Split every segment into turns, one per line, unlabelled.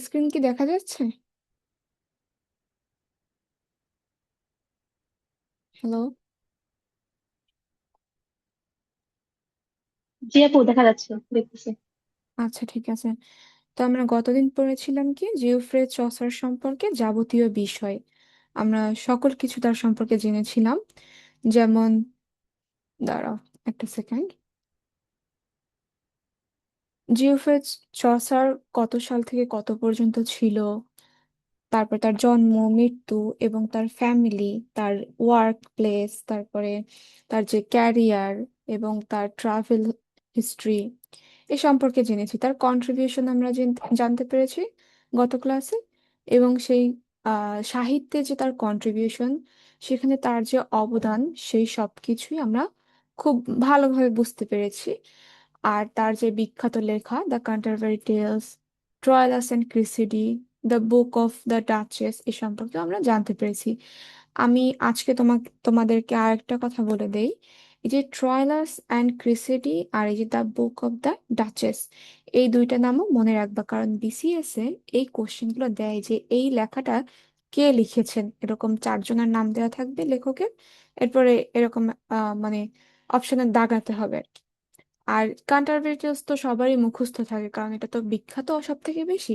Screen কি দেখা যাচ্ছে? হ্যালো।
জি আপু, দেখা যাচ্ছে, দেখতেছি।
আচ্ছা, ঠিক আছে। তো আমরা গতদিন পড়েছিলাম কি জিওফ্রে চসার সম্পর্কে যাবতীয় বিষয়। আমরা সকল কিছু তার সম্পর্কে জেনেছিলাম। যেমন, দাঁড়াও একটা সেকেন্ড। জিওফ্রে চসার কত সাল থেকে কত পর্যন্ত ছিল, তারপর তার জন্ম মৃত্যু এবং তার ফ্যামিলি, তার ওয়ার্ক প্লেস, তারপরে তার যে ক্যারিয়ার এবং তার ট্রাভেল হিস্ট্রি এ সম্পর্কে জেনেছি। তার কন্ট্রিবিউশন আমরা জানতে পেরেছি গত ক্লাসে। এবং সেই সাহিত্যে যে তার কন্ট্রিবিউশন, সেখানে তার যে অবদান, সেই সব কিছুই আমরা খুব ভালোভাবে বুঝতে পেরেছি। আর তার যে বিখ্যাত লেখা the Canterbury Tales, Troilus and Criseyde, the Book of the Duchess এ সম্পর্কে আমরা জানতে পেরেছি। আমি আজকে তোমাদেরকে আরেকটা কথা বলে দেই। এই যে ট্রয়লাস অ্যান্ড ক্রিসিডি আর এই যে the Book of the duchess, এই দুইটা নামও মনে রাখবা, কারণ বিসিএস এ এই কোশ্চেনগুলো দেয় যে এই লেখাটা কে লিখেছেন, এরকম চারজনের নাম দেওয়া থাকবে লেখকের। এরপরে এরকম মানে অপশনে দাগাতে হবে। আর কান্টারভেরিয়াস তো সবারই মুখস্থ থাকে, কারণ এটা তো বিখ্যাত সব থেকে বেশি।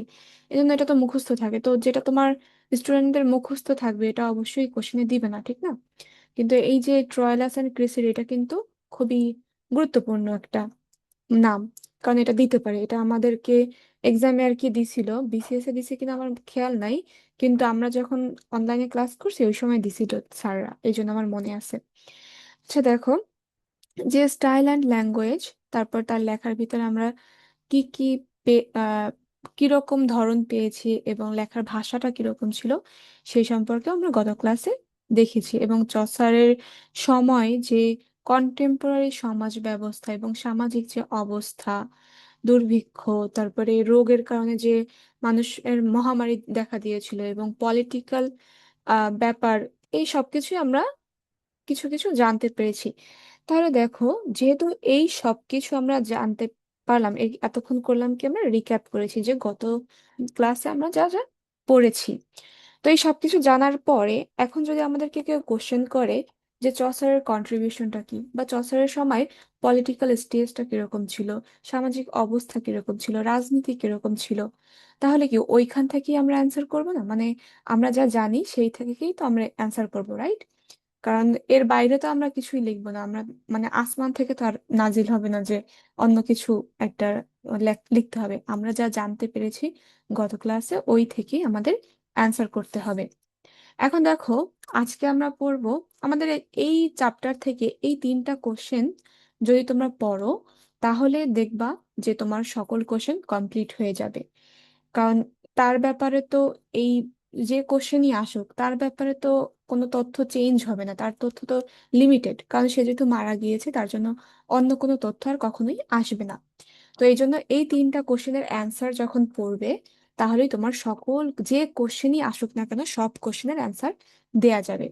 এই জন্য এটা তো মুখস্থ থাকে। তো যেটা তোমার স্টুডেন্টদের মুখস্থ থাকবে এটা অবশ্যই কোশ্চেনে দিবে না, ঠিক না? কিন্তু এই যে ট্রয়লাস এন্ড ক্রিসিড, এটা কিন্তু খুবই গুরুত্বপূর্ণ একটা নাম, কারণ এটা দিতে পারে। এটা আমাদেরকে এক্সামে আর কি দিছিল, বিসিএস এ দিছে কিনা আমার খেয়াল নাই, কিন্তু আমরা যখন অনলাইনে ক্লাস করছি ওই সময় দিছিল স্যাররা, এই জন্য আমার মনে আছে। আচ্ছা দেখো, যে স্টাইল অ্যান্ড ল্যাঙ্গুয়েজ, তারপর তার লেখার ভিতরে আমরা কি কি কিরকম ধরন পেয়েছি এবং লেখার ভাষাটা কিরকম ছিল, সেই সম্পর্কে আমরা গত ক্লাসে দেখেছি। এবং চসারের সময় যে কন্টেম্পোরারি সমাজ ব্যবস্থা এবং সামাজিক যে অবস্থা, দুর্ভিক্ষ, তারপরে রোগের কারণে যে মানুষের মহামারী দেখা দিয়েছিল এবং পলিটিক্যাল ব্যাপার, এই সব কিছুই আমরা কিছু কিছু জানতে পেরেছি। তাহলে দেখো, যেহেতু এই সব কিছু আমরা জানতে পারলাম, এই এতক্ষণ করলাম কি, আমরা রিক্যাপ করেছি যে গত ক্লাসে আমরা যা যা পড়েছি। তো এই সব কিছু জানার পরে এখন যদি আমাদেরকে কেউ কোশ্চেন করে যে চসারের কন্ট্রিবিউশনটা কি, বা চসারের সময় পলিটিক্যাল স্টেজটা কিরকম ছিল, সামাজিক অবস্থা কিরকম ছিল, রাজনীতি কিরকম ছিল, তাহলে কি ওইখান থেকেই আমরা অ্যান্সার করবো না? মানে আমরা যা জানি সেই থেকেই তো আমরা অ্যান্সার করবো, রাইট? কারণ এর বাইরে তো আমরা কিছুই লিখবো না। আমরা মানে আসমান থেকে তো আর নাজিল হবে না যে অন্য কিছু একটা লিখতে হবে। আমরা যা জানতে পেরেছি গত ক্লাসে, ওই থেকেই আমাদের অ্যান্সার করতে হবে। এখন দেখো, আজকে আমরা পড়বো আমাদের এই চ্যাপ্টার থেকে এই তিনটা কোশ্চেন। যদি তোমরা পড়ো তাহলে দেখবা যে তোমার সকল কোশ্চেন কমপ্লিট হয়ে যাবে। কারণ তার ব্যাপারে তো এই যে কোশ্চেনই আসুক তার ব্যাপারে তো কোনো তথ্য চেঞ্জ হবে না, তার তথ্য তো লিমিটেড, কারণ সে যেহেতু মারা গিয়েছে তার জন্য অন্য কোনো তথ্য আর কখনোই আসবে না। তো এই জন্য এই তিনটা কোশ্চেনের অ্যান্সার যখন পড়বে, তাহলেই তোমার সকল যে কোশ্চেনই আসুক না কেন সব কোশ্চেনের অ্যান্সার দেয়া যাবে।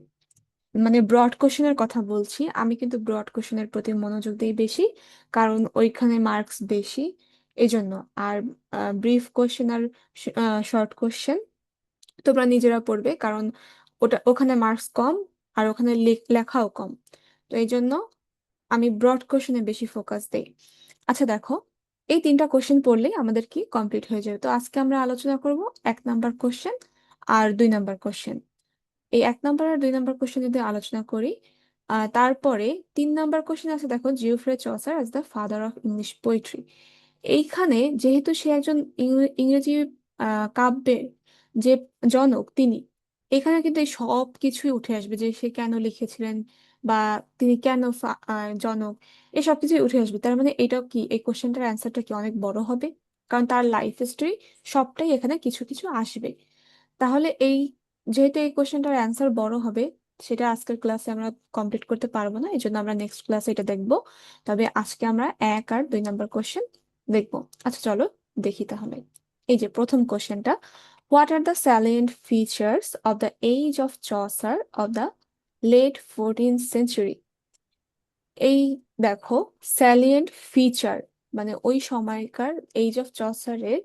মানে ব্রড কোশ্চেনের কথা বলছি আমি, কিন্তু ব্রড কোশ্চেনের প্রতি মনোযোগ দিই বেশি, কারণ ওইখানে মার্কস বেশি, এই জন্য। আর ব্রিফ কোশ্চেন আর শর্ট কোশ্চেন তোমরা নিজেরা পড়বে, কারণ ওখানে মার্কস কম আর ওখানে লেখাও কম। তো এই জন্য আমি ব্রড কোশ্চেনে বেশি ফোকাস দেই। আচ্ছা দেখো, এই তিনটা কোশ্চেন পড়লেই আমাদের কি কমপ্লিট হয়ে যাবে। তো আজকে আমরা আলোচনা করব 1 নাম্বার কোশ্চেন আর 2 নাম্বার কোশ্চেন। এই 1 নাম্বার আর 2 নাম্বার কোশ্চেন যদি আলোচনা করি, তারপরে 3 নাম্বার কোশ্চেন আছে। দেখো, Geoffrey Chaucer as the father of English poetry. এইখানে যেহেতু সে একজন ইংরেজি কাব্যের যে জনক তিনি, এখানে কিন্তু এই সব কিছুই উঠে আসবে যে সে কেন লিখেছিলেন বা তিনি কেন জনক, এই সব কিছুই উঠে আসবে। তার মানে এটাও কি, এই কোশ্চেনটার অ্যান্সারটা কি অনেক বড় হবে, কারণ তার লাইফ হিস্ট্রি সবটাই এখানে কিছু কিছু আসবে। তাহলে এই যেহেতু এই কোশ্চেনটার অ্যান্সার বড় হবে, সেটা আজকের ক্লাসে আমরা কমপ্লিট করতে পারবো না, এই জন্য আমরা নেক্সট ক্লাসে এটা দেখবো। তবে আজকে আমরা 1 আর 2 নাম্বার কোশ্চেন দেখবো। আচ্ছা চলো দেখি তাহলে। এই যে প্রথম কোশ্চেনটা, what are the salient features of the age of Chaucer of the late 14th century? এই দেখো, স্যালিয়েন্ট ফিচার মানে ওই সময়কার এজ অফ চসারের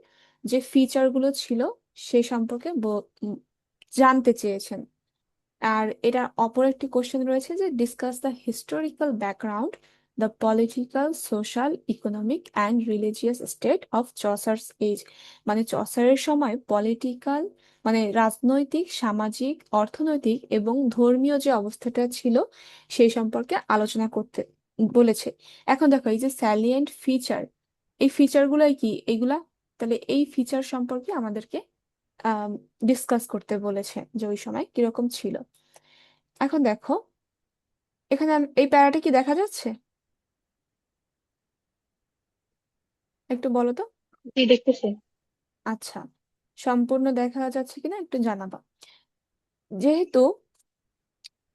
যে ফিচারগুলো ছিল সে সম্পর্কে জানতে চেয়েছেন। আর এটা অপর একটি কোশ্চেন রয়েছে যে discuss the historical background, the political, social, economic and religious state of Chaucer's age. মানে চসারের সময় পলিটিক্যাল, মানে রাজনৈতিক, সামাজিক, অর্থনৈতিক এবং ধর্মীয় যে অবস্থাটা ছিল সেই সম্পর্কে আলোচনা করতে বলেছে। এখন দেখো এই যে স্যালিয়েন্ট ফিচার, এই ফিচারগুলো কি এগুলা, তাহলে এই ফিচার সম্পর্কে আমাদেরকে ডিসকাস করতে বলেছে যে ওই সময় কিরকম ছিল। এখন দেখো এখানে এই প্যারাটা কি দেখা যাচ্ছে, একটু বলো তো।
জি, দেখতেছি।
আচ্ছা, সম্পূর্ণ দেখা যাচ্ছে কিনা একটু জানাবা। যেহেতু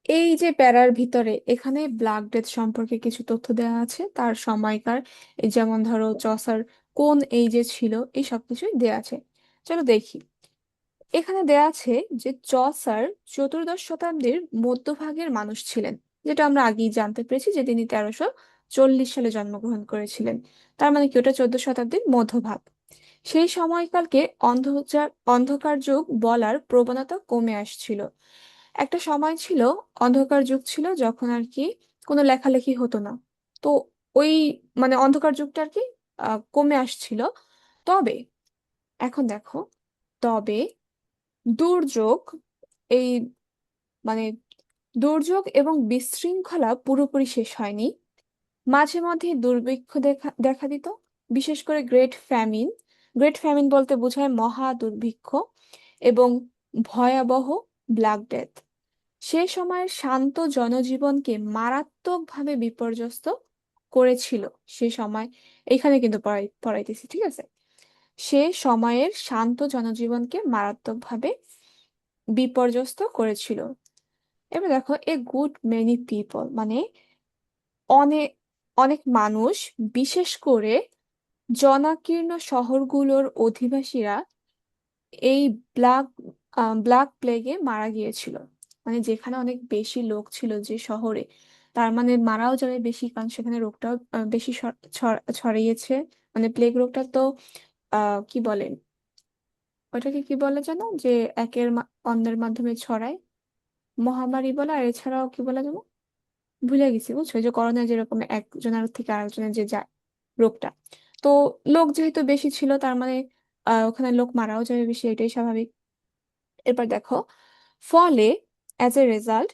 এই যে প্যারার ভিতরে এখানে ব্ল্যাক ডেথ সম্পর্কে কিছু তথ্য দেওয়া আছে, তার সময়কার, এই যেমন ধরো চসার কোন এইজে ছিল, এই সব কিছুই দেওয়া আছে। চলো দেখি। এখানে দেয়া আছে যে চসার চতুর্দশ শতাব্দীর মধ্যভাগের মানুষ ছিলেন, যেটা আমরা আগেই জানতে পেরেছি যে তিনি 1340 সালে জন্মগ্রহণ করেছিলেন। তার মানে কি ওটা 14 শতাব্দীর মধ্যভাগ। সেই সময়কালকে অন্ধকার যুগ বলার প্রবণতা কমে আসছিল। একটা সময় ছিল, অন্ধকার যুগ ছিল, যখন আর কি কোনো লেখালেখি হতো না। তো ওই মানে অন্ধকার যুগটা আর কি কমে আসছিল। তবে এখন দেখো, তবে দুর্যোগ, এই মানে দুর্যোগ এবং বিশৃঙ্খলা পুরোপুরি শেষ হয়নি। মাঝে মধ্যে দুর্ভিক্ষ দেখা দেখা দিত, বিশেষ করে গ্রেট ফ্যামিন। গ্রেট ফ্যামিন বলতে বোঝায় মহা দুর্ভিক্ষ এবং ভয়াবহ ব্ল্যাক ডেথ। সে সময়ের শান্ত জনজীবনকে মারাত্মকভাবে বিপর্যস্ত করেছিল। সে সময়, এখানে কিন্তু পড়াইতেছি, ঠিক আছে। সে সময়ের শান্ত জনজীবনকে মারাত্মকভাবে বিপর্যস্ত করেছিল। এবার দেখো এ গুড মেনি পিপল, মানে অনেক অনেক মানুষ, বিশেষ করে জনাকীর্ণ শহরগুলোর অধিবাসীরা এই ব্ল্যাক ব্ল্যাক প্লেগে মারা গিয়েছিল। মানে যেখানে অনেক বেশি লোক ছিল যে শহরে, তার মানে মারাও যাবে বেশি, কারণ সেখানে রোগটাও বেশি ছড়িয়েছে। মানে প্লেগ রোগটা তো কি বলে, ওটাকে কি বলে জানো, যে অন্যের মাধ্যমে ছড়ায়, মহামারী বলে। আর এছাড়াও কি বলে জানো, ভুলে গেছি, বুঝছো, ওই যে করোনা যেরকম একজনের থেকে আরেকজনের যে যায় রোগটা। তো লোক যেহেতু বেশি ছিল, তার মানে ওখানে লোক মারাও যাবে বেশি, এটাই স্বাভাবিক। এরপর দেখো, ফলে অ্যাজ এ রেজাল্ট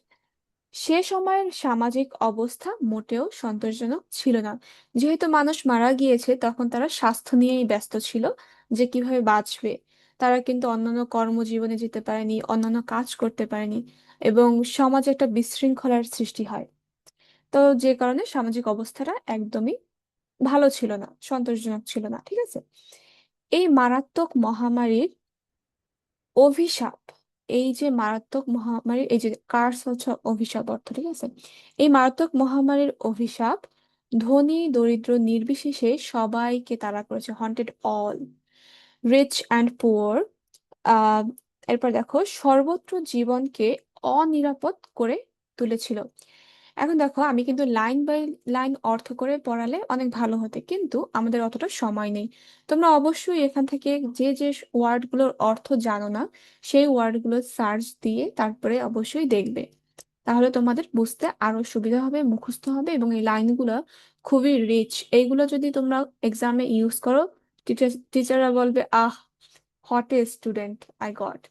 সে সময়ের সামাজিক অবস্থা মোটেও সন্তোষজনক ছিল না। যেহেতু মানুষ মারা গিয়েছে, তখন তারা স্বাস্থ্য নিয়েই ব্যস্ত ছিল, যে কিভাবে বাঁচবে। তারা কিন্তু অন্যান্য কর্মজীবনে যেতে পারেনি, অন্যান্য কাজ করতে পারেনি, এবং সমাজে একটা বিশৃঙ্খলার সৃষ্টি হয়। তো যে কারণে সামাজিক অবস্থাটা একদমই ভালো ছিল না, সন্তোষজনক ছিল না, ঠিক আছে। এই মারাত্মক মহামারীর অভিশাপ, এই যে মারাত্মক মহামারী, এই যে কার্স হচ্ছে অভিশাপ অর্থ, ঠিক আছে। এই মারাত্মক মহামারীর অভিশাপ ধনী দরিদ্র নির্বিশেষে সবাইকে তাড়া করেছে, haunted all, rich and poor. Ah এরপর দেখো, সর্বত্র জীবনকে অনিরাপদ করে তুলেছিল। এখন দেখো আমি কিন্তু লাইন বাই লাইন অর্থ করে পড়ালে অনেক ভালো হতে, কিন্তু আমাদের অতটা সময় নেই। তোমরা অবশ্যই এখান থেকে যে যে ওয়ার্ডগুলোর অর্থ জানো না, সেই ওয়ার্ডগুলো সার্চ দিয়ে তারপরে অবশ্যই দেখবে। তাহলে তোমাদের বুঝতে আরো সুবিধা হবে, মুখস্থ হবে, এবং এই লাইনগুলো খুবই রিচ। এইগুলো যদি তোমরা এক্সামে ইউজ করো, টিচাররা বলবে, ah, what a student I got.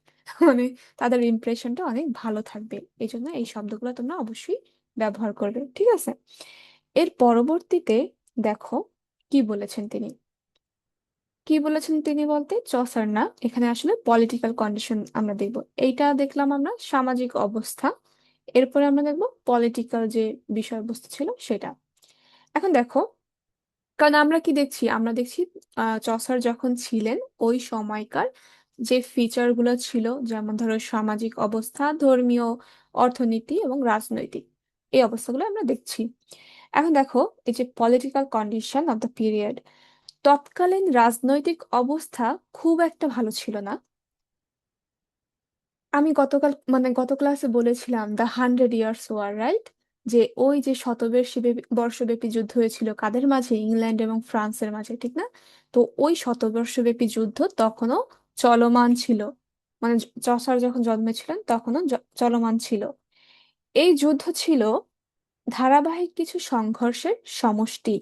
মানে তাদের ইমপ্রেশনটা অনেক ভালো থাকবে। এই জন্য এই শব্দগুলো তোমরা অবশ্যই ব্যবহার করবে, ঠিক আছে। এর পরবর্তীতে দেখো কি বলেছেন তিনি। কি বলেছেন তিনি বলতে, চসার না, এখানে আসলে পলিটিক্যাল কন্ডিশন আমরা দেখব। এইটা দেখলাম আমরা সামাজিক অবস্থা, এরপরে আমরা দেখব পলিটিক্যাল যে বিষয়বস্তু ছিল সেটা। এখন দেখো, কারণ আমরা কি দেখছি, আমরা দেখছি চসার যখন ছিলেন ওই সময়কার যে ফিচার গুলো ছিল, যেমন ধরো সামাজিক অবস্থা, ধর্মীয়, অর্থনীতি এবং রাজনৈতিক, এই অবস্থাগুলো আমরা দেখছি। এখন দেখো এই যে political condition of the period, তৎকালীন রাজনৈতিক অবস্থা খুব একটা ভালো ছিল না। আমি গত ক্লাসে বলেছিলাম দ্য 100 ইয়ার্স ওয়ার, রাইট, যে ওই যে বর্ষব্যাপী যুদ্ধ হয়েছিল কাদের মাঝে, ইংল্যান্ড এবং ফ্রান্সের মাঝে, ঠিক না? তো ওই শতবর্ষব্যাপী যুদ্ধ তখনও চলমান ছিল, মানে চসার যখন জন্মেছিলেন তখনও চলমান ছিল। এই যুদ্ধ ছিল ধারাবাহিক কিছু সংঘর্ষের সমষ্টি,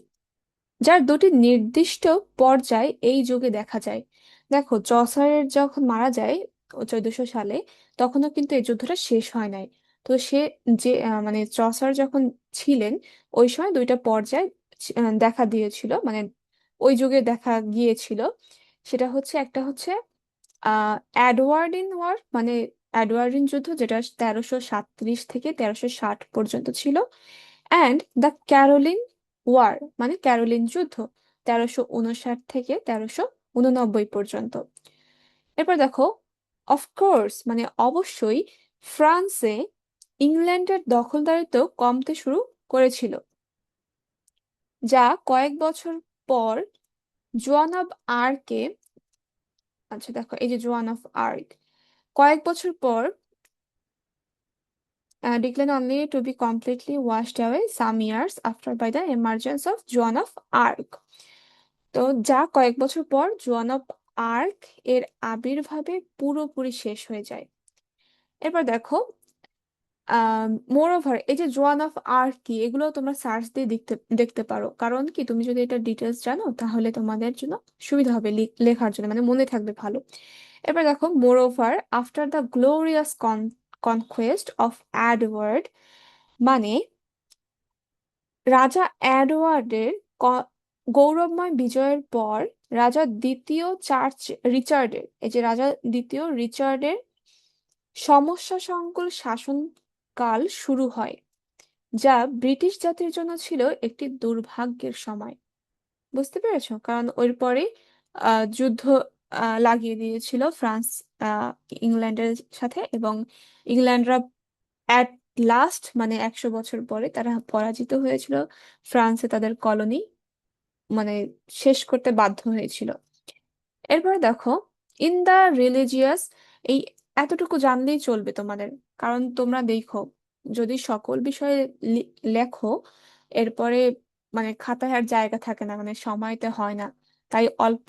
যার দুটি নির্দিষ্ট পর্যায় এই যুগে দেখা যায়। দেখো, চসারের যখন মারা যায় 1400 সালে, তখনও কিন্তু এই যুদ্ধটা শেষ হয় নাই। তো সে যে মানে চসার যখন ছিলেন, ওই সময় দুইটা পর্যায় দেখা দিয়েছিল, মানে ওই যুগে দেখা গিয়েছিল। সেটা হচ্ছে, একটা হচ্ছে অ্যাডওয়ার্ডিন ওয়ার, মানে অ্যাডওয়ার্ডিন যুদ্ধ, যেটা 1337 থেকে 1360 পর্যন্ত ছিল। অ্যান্ড দ্য ক্যারোলিন ওয়ার, মানে ক্যারোলিন যুদ্ধ, 1359 থেকে 1389 পর্যন্ত। এরপর দেখো, অফকোর্স মানে অবশ্যই, ফ্রান্সে ইংল্যান্ডের দখলদারিত্ব কমতে শুরু করেছিল, যা কয়েক বছর পর জোয়ান অব আর্কে, আচ্ছা দেখো, এই যে জোয়ান অফ আর্ক, কয়েক বছর পর declined only to be completely washed away some years after by the emergence of Joan of Arc. তো যা কয়েক বছর পর জোয়ান অফ আর্ক এর আবির্ভাবে পুরোপুরি শেষ হয়ে যায়। এরপর দেখো, মোর ওভার, এই যে জোয়ান অফ আর্ক কি, এগুলো তোমরা সার্চ দিয়ে দেখতে দেখতে পারো। কারণ কি, তুমি যদি এটা ডিটেলস জানো তাহলে তোমাদের জন্য সুবিধা হবে লেখার জন্য, মানে মনে থাকবে ভালো। এবার দেখো, মোর over after the glorious conquest of Edward, মানে রাজা এডওয়ার্ডের ক- গৌরবময় বিজয়ের পর রাজা দ্বিতীয় চার্চ রিচার্ডের, এই যে রাজা দ্বিতীয় রিচার্ডের সমস্যা সংকুল শাসনকাল শুরু হয়, যা ব্রিটিশ জাতির জন্য ছিল একটি দুর্ভাগ্যের সময়। বুঝতে পেরেছো? কারণ ওর পরে যুদ্ধ লাগিয়ে দিয়েছিল ফ্রান্স আহ, ইংল্যান্ডের সাথে, এবং ইংল্যান্ডরা অ্যাট লাস্ট, মানে 100 বছর পরে তারা পরাজিত হয়েছিল, ফ্রান্সে তাদের কলোনি মানে শেষ করতে বাধ্য হয়েছিল। এরপরে দেখো, ইন দা রিলিজিয়াস, এই এতটুকু জানলেই চলবে তোমাদের। কারণ তোমরা দেখো, যদি সকল বিষয়ে লেখো, এরপরে মানে খাতায় আর জায়গা থাকে না, মানে সময়তে হয় না। তাই অল্প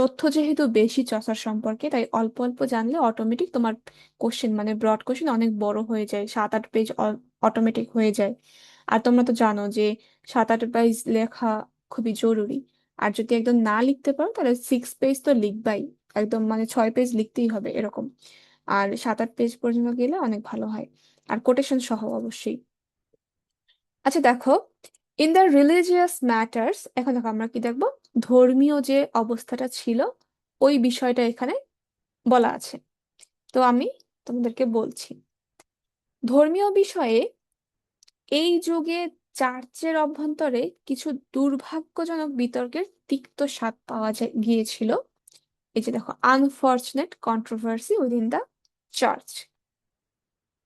তথ্য যেহেতু বেশি চসার সম্পর্কে, তাই অল্প অল্প জানলে অটোমেটিক তোমার কোশ্চেন, মানে ব্রড কোশ্চেন অনেক বড় হয়ে যায়, 7-8 পেজ অটোমেটিক হয়ে যায়। আর তোমরা তো জানো যে 7-8 পেজ লেখা খুবই জরুরি। আর যদি একদম না লিখতে পারো তাহলে 6 পেজ তো লিখবাই, একদম মানে 6 পেজ লিখতেই হবে এরকম। আর 7-8 পেজ পর্যন্ত গেলে অনেক ভালো হয়, আর কোটেশন সহ অবশ্যই। আচ্ছা দেখো, ইন দ্য রিলিজিয়াস ম্যাটার্স, এখন দেখো আমরা কি দেখবো, ধর্মীয় যে অবস্থাটা ছিল ওই বিষয়টা এখানে বলা আছে। তো আমি তোমাদেরকে বলছি, ধর্মীয় বিষয়ে এই যুগে চার্চের অভ্যন্তরে কিছু দুর্ভাগ্যজনক বিতর্কের তিক্ত স্বাদ পাওয়া গিয়েছিল। এই যে দেখো, unfortunate controversy within the church.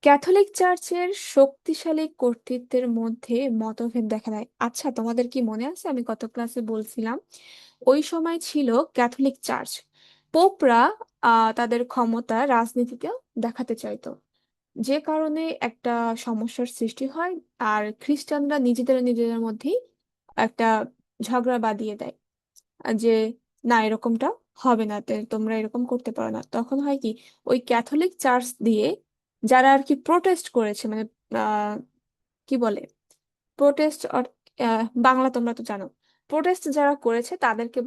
Catholic চার্চের শক্তিশালী কর্তৃত্বের মধ্যে মতভেদ দেখা দেয়। আচ্ছা, তোমাদের কি মনে আছে আমি গত ক্লাসে বলছিলাম, ওই সময় ছিল ক্যাথলিক চার্চ, পোপরা তাদের ক্ষমতা রাজনীতিতেও দেখাতে চাইতো, যে কারণে একটা সমস্যার সৃষ্টি হয়। আর খ্রিস্টানরা নিজেদের নিজেদের মধ্যেই একটা ঝগড়া বাঁধিয়ে দেয়, যে না, এরকমটা হবে না, তোমরা এরকম করতে পারো না। তখন হয় কি, ওই ক্যাথলিক চার্চ দিয়ে যারা আর কি প্রোটেস্ট করেছে, মানে আহ, কি বলে, প্রোটেস্ট, বাংলা তোমরা তো জানো, প্রোটেস্ট যারা করেছে তাদেরকে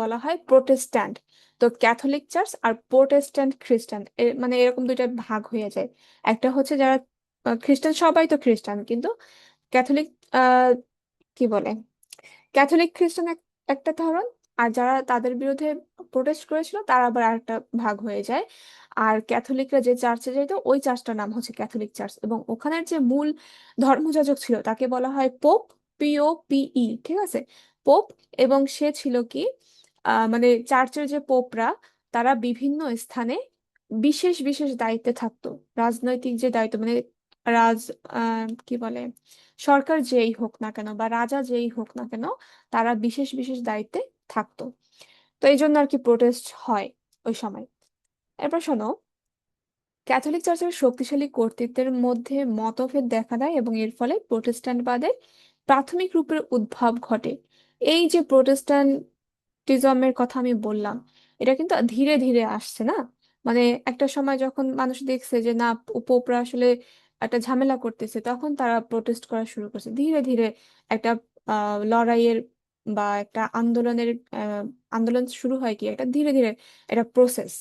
বলা হয় প্রোটেস্ট্যান্ট। তো ক্যাথলিক চার্চ আর প্রোটেস্ট্যান্ট খ্রিস্টান, মানে এরকম দুইটা ভাগ হয়ে যায়। একটা হচ্ছে যারা খ্রিস্টান, সবাই তো খ্রিস্টান, কিন্তু ক্যাথলিক কি বলে, ক্যাথলিক খ্রিস্টান একটা ধরন, আর যারা তাদের বিরুদ্ধে প্রোটেস্ট করেছিল তারা আবার আরেকটা ভাগ হয়ে যায়। আর ক্যাথলিকরা যে চার্চে যেত ওই চার্চটার নাম হচ্ছে ক্যাথলিক চার্চ, এবং ওখানের যে মূল ধর্মযাজক ছিল তাকে বলা হয় পোপ, POPE, ঠিক আছে, পোপ। এবং সে ছিল কি, মানে চার্চের যে পোপরা, তারা বিভিন্ন স্থানে বিশেষ বিশেষ দায়িত্বে থাকতো। রাজনৈতিক যে দায়িত্ব, মানে রাজ কি বলে, সরকার যেই হোক না কেন বা রাজা যেই হোক না কেন, তারা বিশেষ বিশেষ দায়িত্বে থাকতো। তো এই জন্য আর কি প্রোটেস্ট হয় ওই সময়। এরপর শোনো, ক্যাথলিক চার্চের শক্তিশালী কর্তৃত্বের মধ্যে মতভেদ দেখা দেয় এবং এর ফলে প্রোটেস্ট্যান্টবাদের প্রাথমিক রূপের উদ্ভব ঘটে। এই যে প্রোটেস্ট্যান্টিজমের কথা আমি বললাম, এটা কিন্তু ধীরে ধীরে আসছে না। মানে একটা সময় যখন মানুষ দেখছে যে না, পোপরা আসলে একটা ঝামেলা করতেছে, তখন তারা প্রোটেস্ট করা শুরু করছে ধীরে ধীরে। একটা লড়াইয়ের বা একটা আন্দোলনের আন্দোলন শুরু হয় কি, একটা ধীরে ধীরে এটা প্রসেস।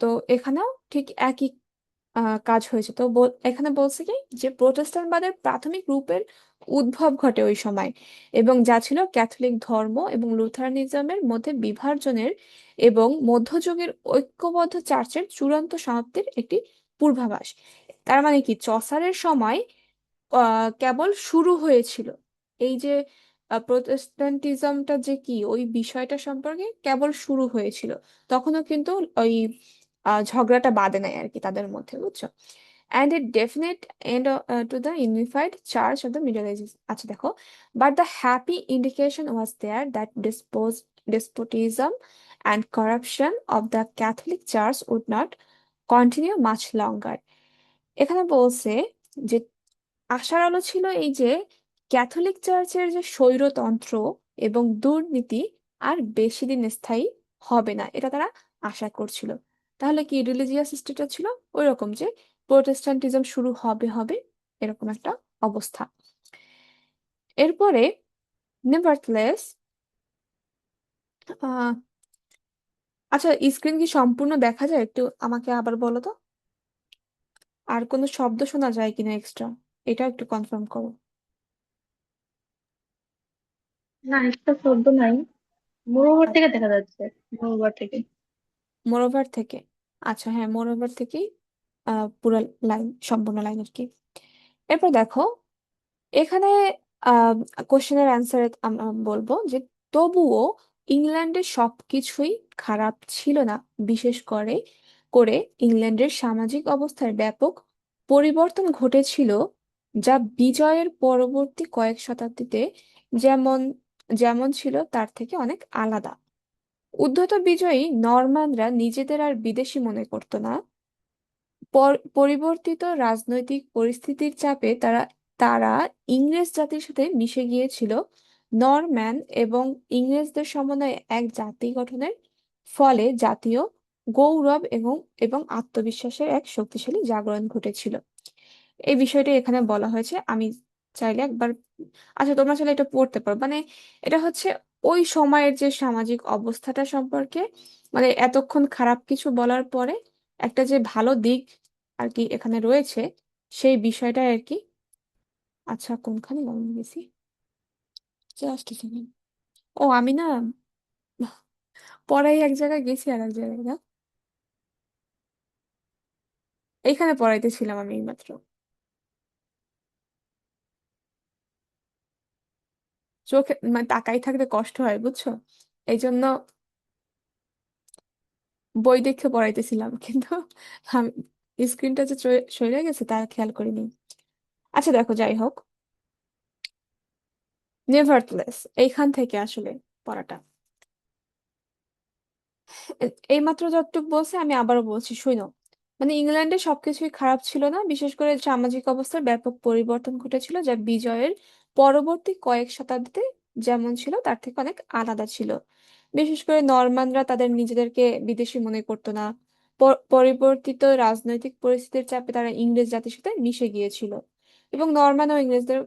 তো এখানেও ঠিক একই কাজ হয়েছে। তো এখানে বলছে কি যে প্রোটেস্ট্যান্টবাদের প্রাথমিক রূপের উদ্ভব ঘটে ওই সময়, এবং যা ছিল ক্যাথলিক ধর্ম এবং লুথারানিজমের মধ্যে বিভাজনের এবং মধ্যযুগের ঐক্যবদ্ধ চার্চের চূড়ান্ত সমাপ্তির একটি পূর্বাভাস। তার মানে কি, চসারের সময় কেবল শুরু হয়েছিল। এই যে প্রোটেস্ট্যান্টিজমটা যে কি, ওই বিষয়টা সম্পর্কে কেবল শুরু হয়েছিল, তখনও কিন্তু ওই ঝগড়াটা বাঁধে নাই আর কি তাদের মধ্যে, বুঝছো। And a definite end to the unified church of the middle ages. আচ্ছা দেখো, but the happy indication was there that despotism and corruption of the Catholic Church would not continue much longer. এখানে বলছে যে আশার আলো ছিল এই যে ক্যাথলিক চার্চের যে স্বৈরতন্ত্র এবং দুর্নীতি আর বেশি দিন স্থায়ী হবে না, এটা তারা আশা করছিল। তাহলে কি রিলিজিয়াস স্টেটটা ছিল ওই রকম যে প্রোটেস্ট্যান্টিজম শুরু হবে হবে, এরকম একটা অবস্থা। এরপরে নেভারথলেস, আচ্ছা স্ক্রিন কি সম্পূর্ণ দেখা যায়? একটু আমাকে আবার বলো তো, আর কোনো শব্দ শোনা যায় কিনা এক্সট্রা, এটা একটু কনফার্ম করো।
না, একটা শব্দ নাই। মোরোভার থেকে দেখা যাচ্ছে। মোরোভার থেকে।
মোরওভার থেকে, আচ্ছা হ্যাঁ, মোরওভার থেকেই পুরো লাইন, সম্পূর্ণ লাইন আর কি। এরপর দেখো, এখানে কোশ্চেনের অ্যান্সার আমরা বলবো যে তবুও ইংল্যান্ডের সবকিছুই খারাপ ছিল না। বিশেষ করে করে ইংল্যান্ডের সামাজিক অবস্থার ব্যাপক পরিবর্তন ঘটেছিল, যা বিজয়ের পরবর্তী কয়েক শতাব্দীতে যেমন যেমন ছিল তার থেকে অনেক আলাদা। উদ্ধত বিজয়ী নরমানরা নিজেদের আর বিদেশি মনে করতো না। পরিবর্তিত রাজনৈতিক পরিস্থিতির চাপে তারা তারা ইংরেজ জাতির সাথে মিশে গিয়েছিল। নরম্যান এবং ইংরেজদের সমন্বয়ে এক জাতি গঠনের ফলে জাতীয় গৌরব এবং এবং আত্মবিশ্বাসের এক শক্তিশালী জাগরণ ঘটেছিল। এই বিষয়টি এখানে বলা হয়েছে। আমি চাইলে একবার, আচ্ছা তোমরা চাইলে এটা পড়তে পারো। মানে এটা হচ্ছে ওই সময়ের যে সামাজিক অবস্থাটা সম্পর্কে, মানে এতক্ষণ খারাপ কিছু বলার পরে একটা যে ভালো দিক আর কি এখানে রয়েছে, সেই বিষয়টা আর কি। আচ্ছা কোনখানে মনে গেছি, জাস্ট এখানে। ও আমি না পড়াই এক জায়গায় গেছি আর এক জায়গায় না, এইখানে পড়াইতেছিলাম আমি এইমাত্র। চোখে মানে তাকাই থাকতে কষ্ট হয়, বুঝছো, এই জন্য বই দেখে পড়াইতেছিলাম, কিন্তু আমি স্ক্রিনটা যে সরে গেছে তা খেয়াল করিনি। আচ্ছা দেখো, যাই হোক, নেভারথলেস এইখান থেকে আসলে পড়াটা এইমাত্র যতটুকু বলছে আমি আবারও বলছি শুনো। মানে ইংল্যান্ডে সবকিছুই খারাপ ছিল না, বিশেষ করে সামাজিক অবস্থার ব্যাপক পরিবর্তন ঘটেছিল, যা বিজয়ের পরবর্তী কয়েক শতাব্দীতে যেমন ছিল তার থেকে অনেক আলাদা ছিল। বিশেষ করে নরমানরা তাদের নিজেদেরকে বিদেশি মনে করতো না। পরিবর্তিত রাজনৈতিক পরিস্থিতির চাপে তারা ইংরেজ জাতির সাথে মিশে গিয়েছিল, এবং নরমান ও ইংরেজদের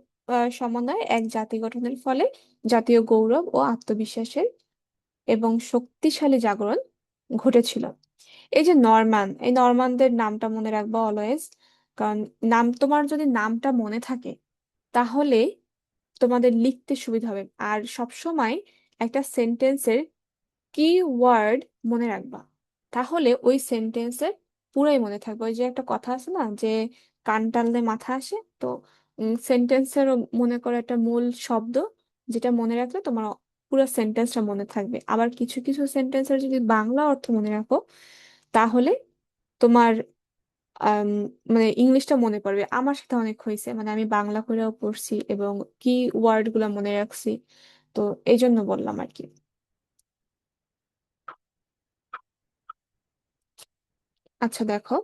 সমন্বয়ে এক জাতি গঠনের ফলে জাতীয় গৌরব ও আত্মবিশ্বাসের এবং শক্তিশালী জাগরণ ঘটেছিল। এই যে নরমান, এই নরমানদের নামটা মনে রাখবা অলওয়েজ। কারণ তোমার যদি নামটা মনে থাকে, তাহলে তোমাদের লিখতে সুবিধা হবে। আর সব সময় একটা সেন্টেন্সের কি ওয়ার্ড মনে রাখবা, তাহলে ওই সেন্টেন্সের পুরাই মনে থাকবে। ওই যে একটা কথা আছে না যে কান টানলে মাথা আসে, তো সেন্টেন্সের মনে করো একটা মূল শব্দ, যেটা মনে রাখলে তোমার পুরো সেন্টেন্সটা মনে থাকবে। আবার কিছু কিছু সেন্টেন্সের যদি বাংলা অর্থ মনে রাখো, তাহলে তোমার আম, মানে ইংলিশটা মনে পড়বে। আমার সাথে অনেক হয়েছে, মানে আমি বাংলা করেও পড়ছি এবং কি ওয়ার্ড গুলা মনে রাখছি। তো এই জন্য বললাম আর কি। আচ্ছা দেখো,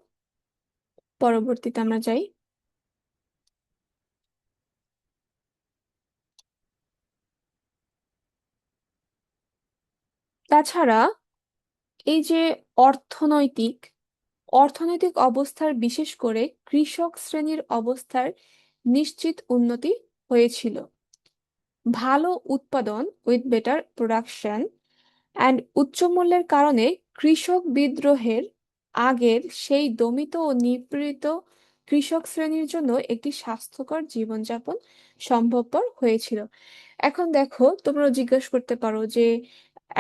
পরবর্তীতে আমরা যাই। তাছাড়া এই যে অর্থনৈতিক অর্থনৈতিক অবস্থার, বিশেষ করে কৃষক শ্রেণীর অবস্থার নিশ্চিত উন্নতি হয়েছিল। ভালো উৎপাদন উইথ বেটার প্রোডাকশন অ্যান্ড উচ্চ মূল্যের কারণে কৃষক বিদ্রোহের আগের সেই দমিত ও নিপীড়িত কৃষক শ্রেণীর জন্য একটি স্বাস্থ্যকর জীবনযাপন সম্ভবপর হয়েছিল। এখন দেখো, তোমরা জিজ্ঞেস করতে পারো যে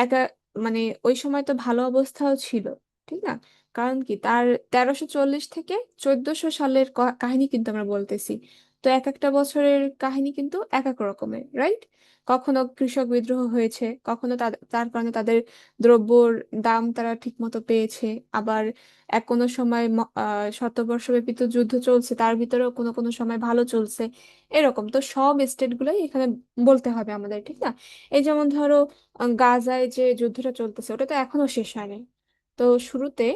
একা মানে ওই সময় তো ভালো অবস্থাও ছিল, ঠিক না? কারণ কি, তার 1340 থেকে 1400 সালের কাহিনী কিন্তু আমরা বলতেছি। তো এক একটা বছরের কাহিনী কিন্তু এক এক রকমের, রাইট? কখনো কৃষক বিদ্রোহ হয়েছে, কখনো তার কারণে তাদের দ্রব্যর দাম তারা ঠিক মতো পেয়েছে। আবার কোনো সময় শতবর্ষব্যাপী তো যুদ্ধ চলছে, তার ভিতরেও কোনো কোনো সময় ভালো চলছে। এরকম তো সব স্টেট গুলাই এখানে বলতে হবে আমাদের, ঠিক না? এই যেমন ধরো, গাজায় যে যুদ্ধটা চলতেছে ওটা তো এখনো শেষ হয়নি। তো শুরুতে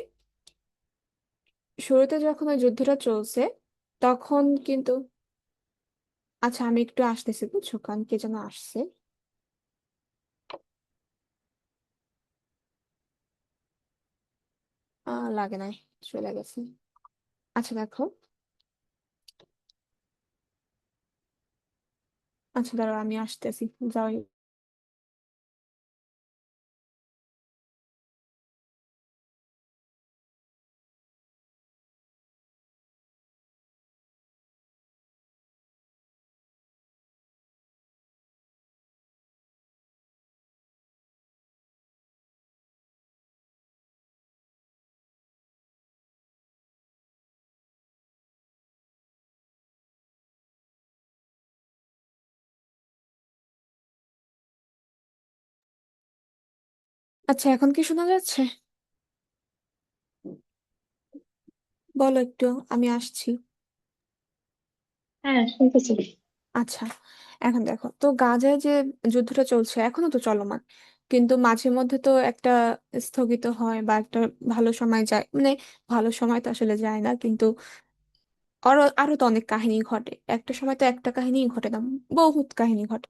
শুরুতে যখন ওই যুদ্ধটা চলছে তখন কিন্তু, আচ্ছা আমি একটু আসতেছি, বুঝছো, কারণ কে যেন আসছে। লাগে নাই, চলে গেছে। আচ্ছা দেখো, আচ্ছা দাঁড়াও আমি আসতেছি, যাও। আচ্ছা এখন কি শোনা যাচ্ছে? বলো একটু, আমি আসছি।
হ্যাঁ, শুনতেছি।
আচ্ছা, এখন দেখো তো, গাজায় যে যুদ্ধটা চলছে এখনো তো চলমান, কিন্তু মাঝে মধ্যে তো একটা স্থগিত হয় বা একটা ভালো সময় যায়, মানে ভালো সময় তো আসলে যায় না, কিন্তু আরো আরো তো অনেক কাহিনী ঘটে। একটা সময় তো একটা কাহিনী ঘটে না, বহুত কাহিনী ঘটে।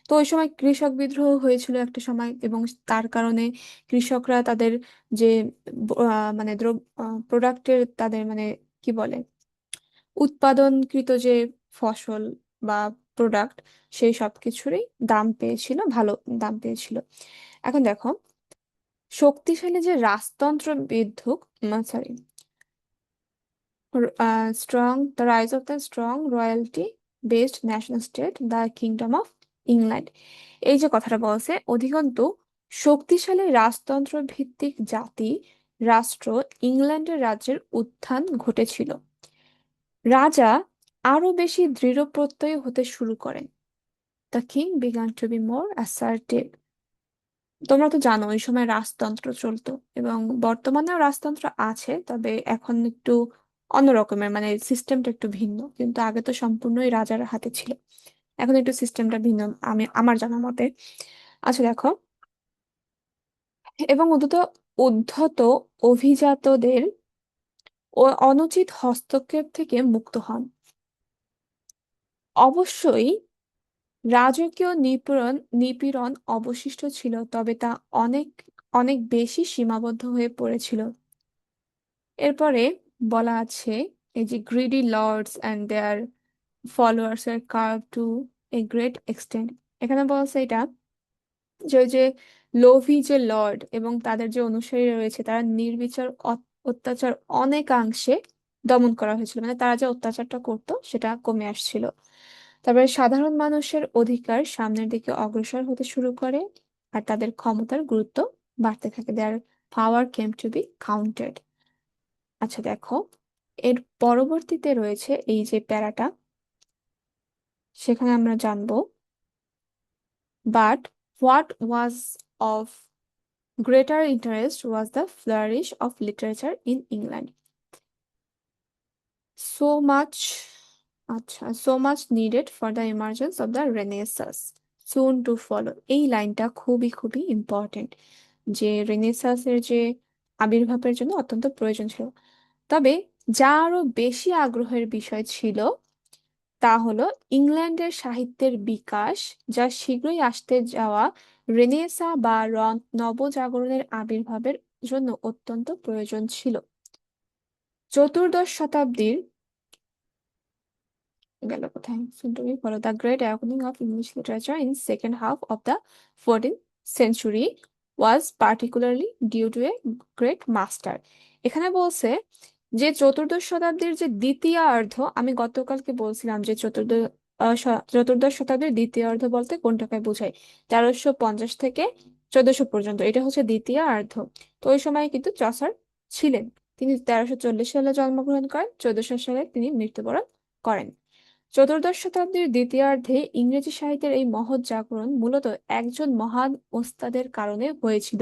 তো ওই সময় কৃষক বিদ্রোহ হয়েছিল একটা সময়, এবং তার কারণে কৃষকরা তাদের যে মানে প্রোডাক্টের, তাদের মানে কি বলে, উৎপাদনকৃত যে ফসল বা প্রোডাক্ট, সেই সব কিছুরই দাম পেয়েছিল, ভালো দাম পেয়েছিল। এখন দেখো, শক্তিশালী যে রাজতন্ত্র বিদ্যুৎ, sorry, the rise of the strong royalty based national state the kingdom of England, এই যে কথাটা বলছে, অধিকন্তু শক্তিশালী রাজতন্ত্র ভিত্তিক জাতি রাষ্ট্র ইংল্যান্ডের রাজ্যের উত্থান ঘটেছিল। রাজা আরো বেশি দৃঢ়প্রত্যয়ী হতে শুরু করেন। The king began to be more assertive. তোমরা তো জানো ওই সময় রাজতন্ত্র চলতো, এবং বর্তমানেও রাজতন্ত্র আছে, তবে এখন একটু অন্য রকমের, মানে সিস্টেমটা একটু ভিন্ন, কিন্তু আগে তো সম্পূর্ণই রাজার হাতে ছিল। এখন একটু সিস্টেমটা ভিন্ন, আমি আমার জানা মতে। আচ্ছা দেখো, এবং উদ্ধত অভিজাতদের ও অনুচিত হস্তক্ষেপ থেকে মুক্ত হন। অবশ্যই রাজকীয় নিপীড়ন অবশিষ্ট ছিল, তবে তা অনেক অনেক বেশি সীমাবদ্ধ হয়ে পড়েছিল। এরপরে বলা আছে, এই যে greedy lords and their followers are curb to a great extent, এখানে বলছে এটা যে ওই যে লোভী যে লর্ড এবং তাদের যে অনুসারী রয়েছে, তারা নির্বিচার অত্যাচার অনেকাংশে দমন করা হয়েছিল, মানে তারা যে অত্যাচারটা করতো সেটা কমে আসছিল। তারপরে সাধারণ মানুষের অধিকার সামনের দিকে অগ্রসর হতে শুরু করে, আর তাদের ক্ষমতার গুরুত্ব বাড়তে থাকে। দেয়ার পাওয়ার কেম টু বি কাউন্টেড। আচ্ছা দেখো, এর পরবর্তীতে রয়েছে এই যে প্যারাটা, সেখানে আমরা জানবো, but what was of greater interest was the flourish of literature in England. So much, so much needed for the emergence of the Renaissance soon to follow. এই লাইনটা খুবই খুবই ইম্পর্টেন্ট, যে রেনেসাসের যে আবির্ভাবের জন্য অত্যন্ত প্রয়োজন ছিল। তবে যা আরো বেশি আগ্রহের বিষয় ছিল তা হলো ইংল্যান্ডের সাহিত্যের বিকাশ, যা শীঘ্রই আসতে যাওয়া রেনেসাঁ বা নবজাগরণের আবির্ভাবের জন্য অত্যন্ত প্রয়োজন ছিল। চতুর্দশ শতাব্দীর গেল কোথায় তুমি বলো, দ্য গ্রেট অ্যাওয়েনিং of English literature in second half of the 14th century was particularly due to a great master. এখানে বলছে যে চতুর্দশ শতাব্দীর যে দ্বিতীয় অর্ধ, আমি গতকালকে বলছিলাম যে চতুর্দশ শতাব্দীর দ্বিতীয় অর্ধ বলতে কোনটাকে বোঝায়, 1350 থেকে 1400 পর্যন্ত, এটা হচ্ছে দ্বিতীয় অর্ধ। তো ওই সময় কিন্তু চসার ছিলেন। তিনি 1340 সালে জন্মগ্রহণ করেন, 1400 সালে তিনি মৃত্যুবরণ করেন। চতুর্দশ শতাব্দীর দ্বিতীয়ার্ধে ইংরেজি সাহিত্যের এই মহৎ জাগরণ মূলত একজন মহান ওস্তাদের কারণে হয়েছিল।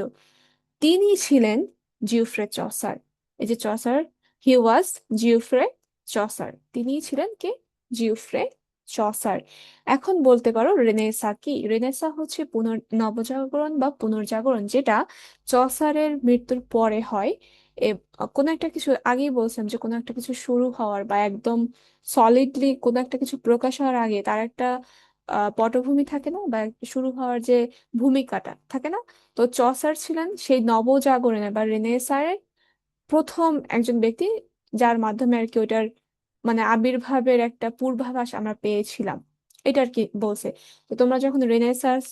তিনি ছিলেন জিওফ্রে চসার। এই যে চসার, হি ওয়াজ জিওফ্রে চসার, তিনি ছিলেন কে? Geoffrey Chaucer. এখন বলতে পারো রেনেসা কি? রেনেসা হচ্ছে নবজাগরণ বা পুনর্জাগরণ, যেটা চসারের মৃত্যুর পরে হয়। এ কোনো একটা কিছু, আগেই বলছিলাম যে কোনো একটা কিছু শুরু হওয়ার বা একদম সলিডলি কোনো একটা কিছু প্রকাশ হওয়ার আগে তার একটা পটভূমি থাকে না, বা একটা শুরু হওয়ার যে ভূমিকাটা থাকে না। তো চসার ছিলেন সেই নবজাগরণের বা রেনেসাঁর প্রথম একজন ব্যক্তি, যার মাধ্যমে আর কি ওইটার মানে আবির্ভাবের একটা পূর্বাভাস আমরা পেয়েছিলাম। এটা আর কি বলছে। তো তোমরা যখন রেনেসাঁস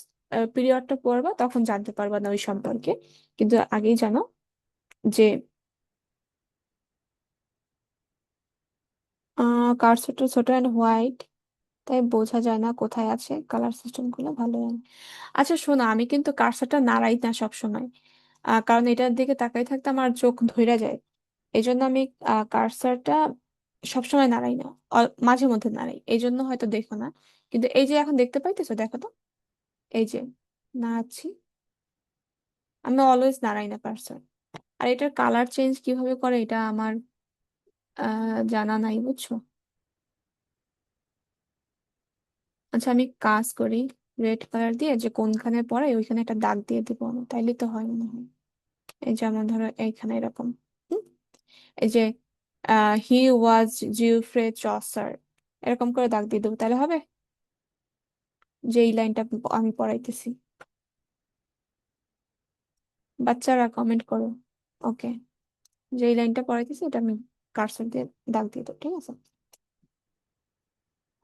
পিরিয়ডটা পড়বা তখন জানতে পারবা না ওই সম্পর্কে, কিন্তু আগেই জানো যে কার্সরটা ছোট অ্যান্ড হোয়াইট, তাই বোঝা যায় না কোথায় আছে। কালার সিস্টেম গুলো ভালো হয়। আচ্ছা শোনো, আমি কিন্তু কার্সারটা নাড়াই না সবসময়, কারণ এটার দিকে তাকাই থাকতে আমার চোখ ধইরা যায়। এই জন্য আমি কার্সারটা সবসময় নাড়াই না, মাঝে মধ্যে নাড়াই, এই জন্য হয়তো দেখো না। কিন্তু এই যে এখন দেখতে পাইতেছো, দেখো তো, এই যে নাড়াচ্ছি। আমি অলওয়েজ নাড়াই না কার্সার। আর এটার কালার চেঞ্জ কিভাবে করে এটা আমার জানা নাই, বুঝছো? আচ্ছা আমি কাজ করি, রেড কালার দিয়ে যে কোনখানে পড়াই ওইখানে একটা দাগ দিয়ে দিব আমি, তাইলে তো হয় মনে হয়। এই যেমন ধরো এইখানে এরকম, হুম? এই যে হি ওয়াজ জিওফ্রে চসার, এরকম করে দাগ দিয়ে দেবো, তাহলে হবে। যে এই লাইনটা আমি পড়াইতেছি, বাচ্চারা কমেন্ট করো। ওকে, যে এই লাইনটা পড়াইতেছি এটা আমি কার্সর দিয়ে দাগ দিয়ে দেবো, ঠিক আছে?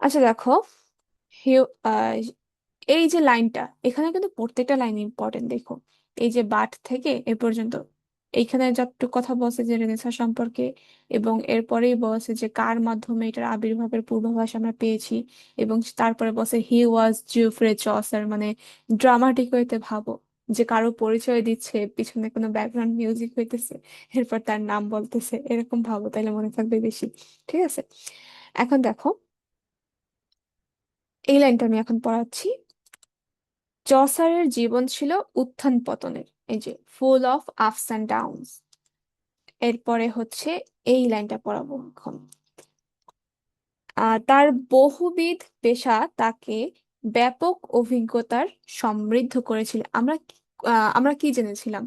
আচ্ছা দেখো, হিউ এই যে লাইনটা, এখানে কিন্তু প্রত্যেকটা লাইন ইম্পর্টেন্ট, দেখো। এই যে বাট থেকে এ পর্যন্ত, এইখানে যতটুকু কথা বলছে যে রেনেসাঁ সম্পর্কে, এবং এরপরেই বলছে যে কার মাধ্যমে এটার আবির্ভাবের পূর্বাভাস আমরা পেয়েছি, এবং তারপরে বলছে হি ওয়াজ জিওফ্রে চসার, মানে ড্রামাটিক হইতে ভাবো যে কারো পরিচয় দিচ্ছে, পিছনে কোনো ব্যাকগ্রাউন্ড মিউজিক হইতেছে, এরপর তার নাম বলতেছে, এরকম ভাবো, তাইলে মনে থাকবে বেশি। ঠিক আছে, এখন দেখো এই লাইনটা আমি এখন পড়াচ্ছি। চসারের জীবন ছিল উত্থান পতনের, এই যে full of ups and downs. এরপরে হচ্ছে এই লাইনটা পড়াবো এখন। তার বহুবিধ পেশা তাকে ব্যাপক অভিজ্ঞতার সমৃদ্ধ করেছিল। আমরা কি জেনেছিলাম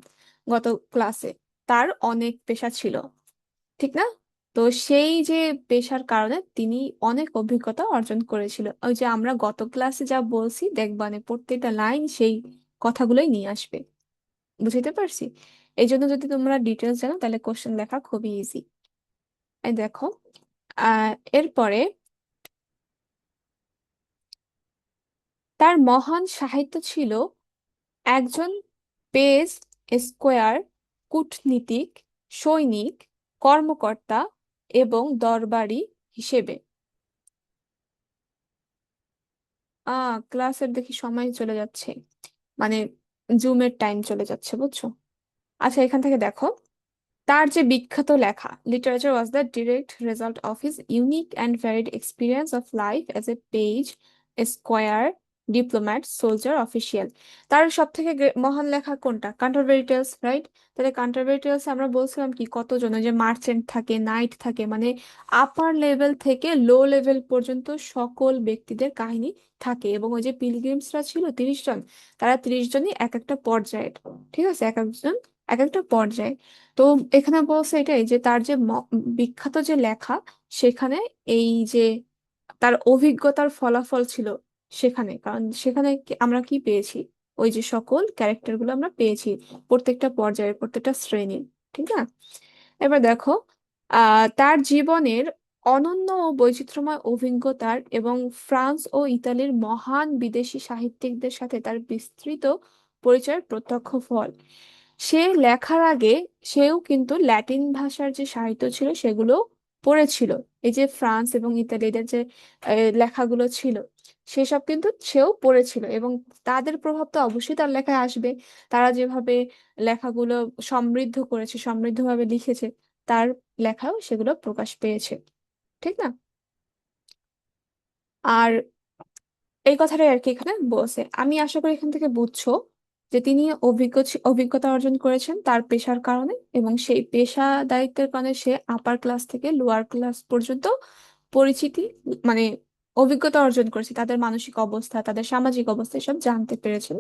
গত ক্লাসে? তার অনেক পেশা ছিল, ঠিক না? তো সেই যে পেশার কারণে তিনি অনেক অভিজ্ঞতা অর্জন করেছিল। ওই যে আমরা গত ক্লাসে যা বলছি দেখবানে প্রত্যেকটা লাইন সেই কথাগুলোই নিয়ে আসবে। বুঝতে পারছি? এই জন্য যদি তোমরা ডিটেলস জানো তাহলে কোশ্চেন লেখা খুবই ইজি। এই দেখো, এরপরে তার মহান সাহিত্য ছিল একজন পেজ স্কোয়ার, কূটনীতিক, সৈনিক, কর্মকর্তা এবং হিসেবে। ক্লাসের দেখি সময় চলে যাচ্ছে, মানে জুমের টাইম চলে যাচ্ছে, বুঝছো? আচ্ছা এখান থেকে দেখো, তার যে বিখ্যাত লেখা literature was the direct result of his unique and varied experience of life as a page, square, diplomat, soldier, official. তার সব থেকে মহান লেখা কোনটা? কান্টারবেরি টেলস, রাইট? তাহলে কান্টারবেরি টেলস আমরা বলছিলাম কি কতজন, ওই যে মার্চেন্ট থাকে, নাইট থাকে, মানে আপার লেভেল থেকে লো লেভেল পর্যন্ত সকল ব্যক্তিদের কাহিনী থাকে। এবং ওই যে পিলগ্রিমসরা ছিল 30 জন, তারা 30 জনই এক একটা পর্যায়ের, ঠিক আছে, এক একজন এক একটা পর্যায়ে। তো এখানে বলছে এটাই যে তার যে বিখ্যাত যে লেখা, সেখানে এই যে তার অভিজ্ঞতার ফলাফল ছিল সেখানে, কারণ সেখানে আমরা কি পেয়েছি, ওই যে সকল ক্যারেক্টার গুলো আমরা পেয়েছি প্রত্যেকটা পর্যায়ে, প্রত্যেকটা শ্রেণী। ঠিক না? এবার দেখো, তার জীবনের অনন্য ও বৈচিত্র্যময় অভিজ্ঞতার এবং ফ্রান্স ও ইতালির মহান বিদেশি সাহিত্যিকদের সাথে তার বিস্তৃত পরিচয়ের প্রত্যক্ষ ফল। সে লেখার আগে সেও কিন্তু ল্যাটিন ভাষার যে সাহিত্য ছিল সেগুলো পড়েছিল। এই যে ফ্রান্স এবং ইতালিদের যে লেখাগুলো ছিল, সেসব কিন্তু সেও পড়েছিল, এবং তাদের প্রভাব তো অবশ্যই তার লেখায় আসবে। তারা যেভাবে লেখাগুলো সমৃদ্ধ করেছে, সমৃদ্ধভাবে লিখেছে, তার লেখাও সেগুলো প্রকাশ পেয়েছে। ঠিক না? আর এই কথাটাই আর কি এখানে বলছে। আমি আশা করি এখান থেকে বুঝছো যে তিনি অভিজ্ঞতা অর্জন করেছেন তার পেশার কারণে, এবং সেই পেশাদারিত্বের কারণে সে আপার ক্লাস থেকে লোয়ার ক্লাস পর্যন্ত পরিচিতি, মানে অভিজ্ঞতা অর্জন করেছে, তাদের মানসিক অবস্থা, তাদের সামাজিক অবস্থা এসব জানতে পেরেছেন।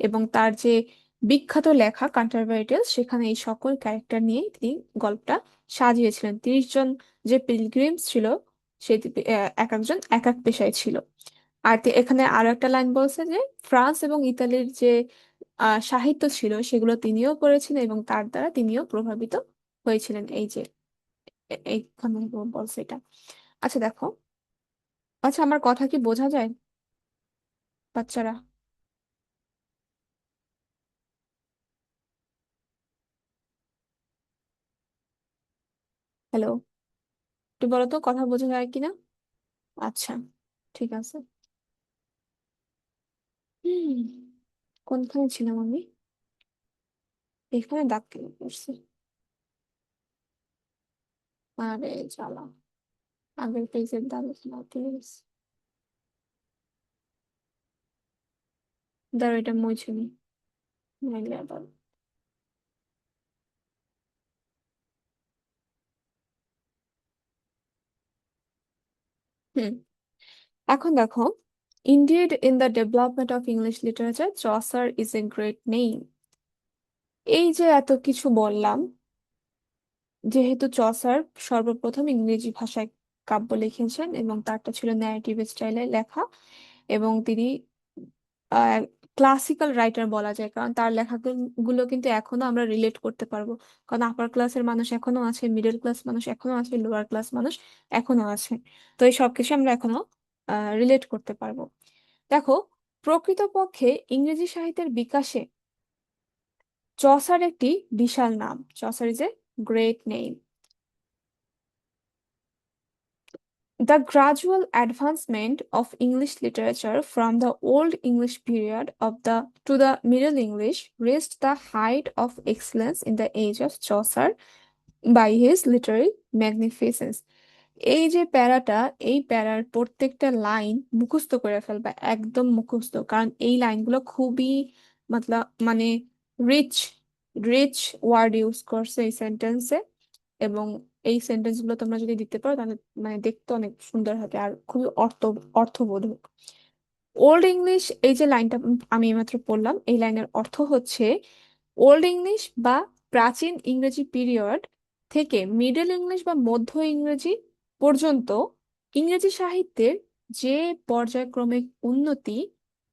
এবং তার যে বিখ্যাত লেখা কান্টারভারিটেলস, সেখানে এই সকল ক্যারেক্টার নিয়ে তিনি গল্পটা সাজিয়েছিলেন। 30 জন যে পিলগ্রিমস ছিল, সেই এক একজন এক এক পেশায় ছিল। আর এখানে আরো একটা লাইন বলছে যে ফ্রান্স এবং ইতালির যে সাহিত্য ছিল সেগুলো তিনিও পড়েছিলেন এবং তার দ্বারা তিনিও প্রভাবিত হয়েছিলেন। এই যে এইখানে বলছে এটা। আচ্ছা দেখো, আচ্ছা আমার কথা কি বোঝা যায় বাচ্চারা? হ্যালো, একটু বলো তো কথা বোঝা যায় কিনা। আচ্ছা, ঠিক আছে। হুম, কোনখানে ছিলাম আমি? এখানে দাগ কেটে পড়ছি। আরে জ্বালা, আগের পেজের দাগ এখানে প্লিজ। দাঁড়া, এটা মুছে নি, নাইলে আবার। হুম, এখন দেখো, Indeed, in the development of English literature, Chaucer is a great name. এই যে এত কিছু বললাম, যেহেতু চসার সর্বপ্রথম ইংরেজি ভাষায় কাব্য লিখেছেন এবং তারটা ছিল ন্যারেটিভ স্টাইলে লেখা, এবং তিনি ক্লাসিক্যাল রাইটার বলা যায়, কারণ তার লেখাগুলো কিন্তু এখনো আমরা রিলেট করতে পারবো। কারণ আপার ক্লাসের মানুষ এখনো আছে, মিডল ক্লাস মানুষ এখনো আছে, লোয়ার ক্লাস মানুষ এখনো আছে। তো এই সবকিছু আমরা এখনো রিলেট করতে পারবো। দেখো, প্রকৃতপক্ষে ইংরেজি সাহিত্যের বিকাশে চসার একটি বিশাল নাম। Chaucer is a great name. The gradual advancement of English literature from the Old English period of the to the Middle English reached the height of excellence in the age of Chaucer by his literary magnificence. এই যে প্যারাটা, এই প্যারার প্রত্যেকটা line মুখস্থ করে ফেলবা, একদম মুখস্থ, কারণ এই লাইনগুলো খুবই মানে রিচ, রিচ ওয়ার্ড ইউজ করছে এই সেন্টেন্সে। এবং এই সেন্টেন্স গুলো তোমরা যদি দিতে পারো তাহলে মানে দেখতে অনেক সুন্দর হবে আর খুবই অর্থবোধক। ওল্ড ইংলিশ, এই যে লাইনটা আমি মাত্র পড়লাম, এই লাইনের অর্থ হচ্ছে ওল্ড ইংলিশ বা প্রাচীন ইংরেজি পিরিয়ড থেকে মিডল ইংলিশ বা মধ্য ইংরেজি পর্যন্ত ইংরেজি সাহিত্যের যে পর্যায়ক্রমিক উন্নতি,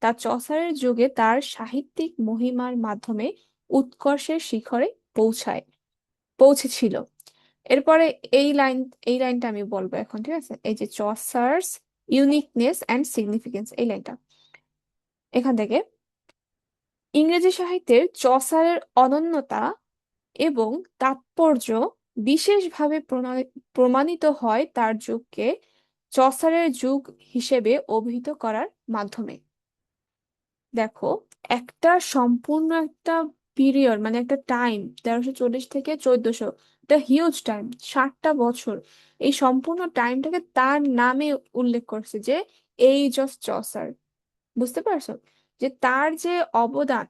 তা চসারের যুগে তার সাহিত্যিক মহিমার মাধ্যমে উৎকর্ষের শিখরে পৌঁছায় পৌঁছেছিল। এরপরে এই লাইন, এই লাইনটা আমি বলবো এখন, ঠিক আছে? এই যে চসার্স ইউনিকনেস অ্যান্ড সিগনিফিকেন্স, এই লাইনটা এখান থেকে, ইংরেজি সাহিত্যের চসারের অনন্যতা এবং তাৎপর্য বিশেষভাবে প্রমাণিত হয় তার যুগকে চসারের যুগ হিসেবে অভিহিত করার মাধ্যমে। দেখো, একটা সম্পূর্ণ একটা পিরিয়ড, মানে একটা টাইম, 1340 থেকে 1400, এটা হিউজ টাইম, 60টা বছর, এই সম্পূর্ণ টাইমটাকে তার নামে উল্লেখ করছে যে এইজ অফ চসার। বুঝতে পারছো যে তার যে অবদান,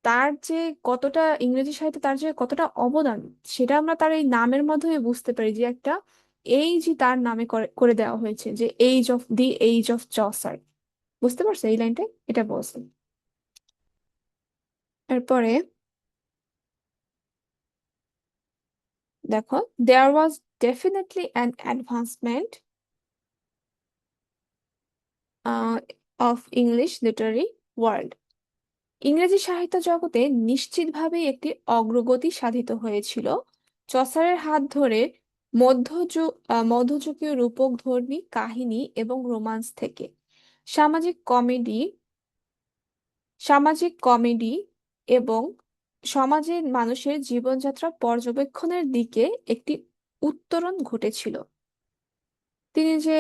তার যে কতটা ইংরেজি সাহিত্যে তার যে কতটা অবদান, সেটা আমরা তার এই নামের মাধ্যমে বুঝতে পারি, যে একটা এই যে তার নামে করে করে দেওয়া হয়েছে, যে এইজ অফ চসার। বুঝতে পারছো এই লাইনটা? এটা বলছে। এরপরে দেখো, there was definitely an advancement of English literary world. ইংরেজি সাহিত্য জগতে নিশ্চিতভাবে একটি অগ্রগতি সাধিত হয়েছিল চসারের হাত ধরে মধ্যযুগীয় রূপকধর্মী কাহিনী এবং রোমান্স থেকে সামাজিক কমেডি সামাজিক কমেডি এবং সমাজের মানুষের জীবনযাত্রা পর্যবেক্ষণের দিকে একটি উত্তরণ ঘটেছিল। তিনি যে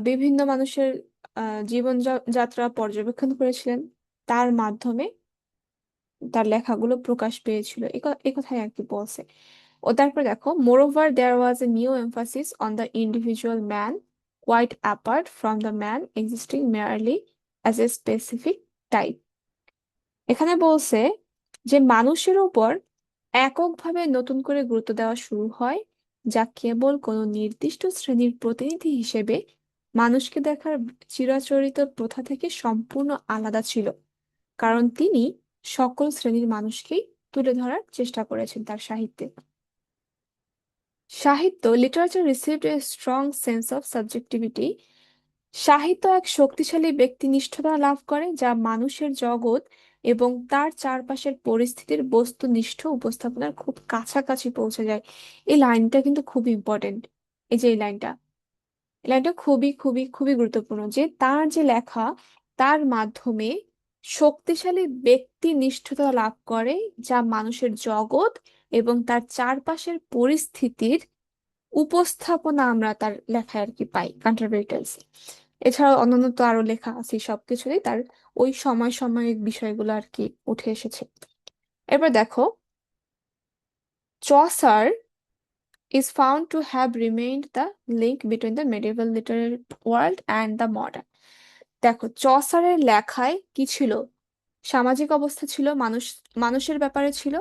বিভিন্ন মানুষের যাত্রা পর্যবেক্ষণ করেছিলেন, তার মাধ্যমে তার লেখাগুলো প্রকাশ পেয়েছিল, এ কথাই আর কি বলছে। ও তারপর দেখো, moreover there was a new emphasis on the individual man, quite apart from the man existing merely as a specific type. এখানে বলছে যে মানুষের উপর এককভাবে নতুন করে গুরুত্ব দেওয়া শুরু হয়, যা কেবল কোনো নির্দিষ্ট শ্রেণীর প্রতিনিধি হিসেবে মানুষকে দেখার চিরাচরিত প্রথা থেকে সম্পূর্ণ আলাদা ছিল, কারণ তিনি সকল শ্রেণীর মানুষকেই তুলে ধরার চেষ্টা করেছেন তার সাহিত্যে। সাহিত্য literature received a strong sense of subjectivity. সাহিত্য এক শক্তিশালী ব্যক্তিনিষ্ঠতা লাভ করে, যা মানুষের জগৎ এবং তার চারপাশের পরিস্থিতির বস্তুনিষ্ঠ উপস্থাপনার খুব কাছাকাছি পৌঁছে যায়। এই লাইনটা কিন্তু খুব ইম্পর্টেন্ট। এই যে এই লাইনটা, এই লাইনটা খুবই খুবই খুবই গুরুত্বপূর্ণ, যে তার যে লেখা, তার মাধ্যমে শক্তিশালী ব্যক্তিনিষ্ঠতা লাভ করে, যা মানুষের জগৎ এবং তার চারপাশের পরিস্থিতির উপস্থাপনা আমরা তার লেখায় আর কি পাই, কন্ট্রিবিউটার্স। এছাড়াও অন্যান্য তো আরো লেখা আছে, সবকিছুতেই তার ওই সময় সাময়িক বিষয়গুলো আর কি উঠে এসেছে। এবার দেখো, Chaucer is found to have remained the link between the medieval literary world and the modern. দেখো, চসারের লেখায় কি ছিল? সামাজিক অবস্থা ছিল, মানুষের ব্যাপারে ছিল।